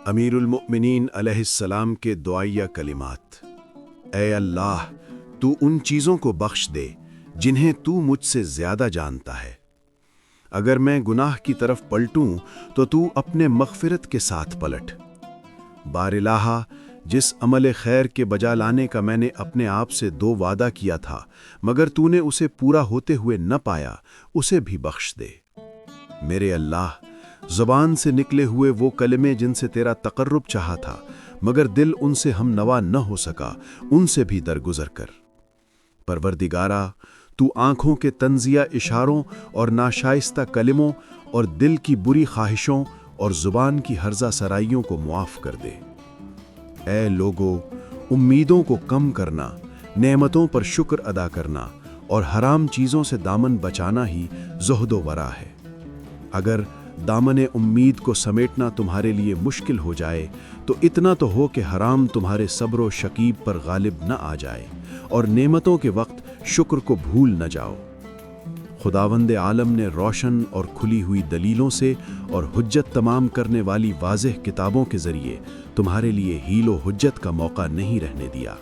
امیر المؤمنین علیہ السلام کے دعائیہ کلمات۔ اے اللہ، تو ان چیزوں کو بخش دے جنہیں تو مجھ سے زیادہ جانتا ہے۔ اگر میں گناہ کی طرف پلٹوں تو اپنے مغفرت کے ساتھ پلٹ۔ بار الہ، جس عمل خیر کے بجا لانے کا میں نے اپنے آپ سے وعدہ کیا تھا مگر تو نے اسے پورا ہوتے ہوئے نہ پایا، اسے بھی بخش دے۔ میرے اللہ، زبان سے نکلے ہوئے وہ کلمے جن سے تیرا تقرب چاہا تھا مگر دل ان سے ہم نوا نہ ہو سکا، ان سے بھی درگزر کر۔ پروردگارا، تو آنکھوں کے تنزیہ اشاروں اور ناشائستہ کلموں اور دل کی بری خواہشوں اور زبان کی ہرزہ سرائیوں کو معاف کر دے۔ اے لوگو، امیدوں کو کم کرنا، نعمتوں پر شکر ادا کرنا اور حرام چیزوں سے دامن بچانا ہی زہد و ورع ہے۔ اگر دامن امید کو سمیٹنا تمہارے لیے مشکل ہو جائے تو اتنا تو ہو کہ حرام تمہارے صبر و شکیب پر غالب نہ آ جائے اور نعمتوں کے وقت شکر کو بھول نہ جاؤ۔ خداوند عالم نے روشن اور کھلی ہوئی دلیلوں سے اور حجت تمام کرنے والی واضح کتابوں کے ذریعے تمہارے لیے حیل و حجت کا موقع نہیں رہنے دیا۔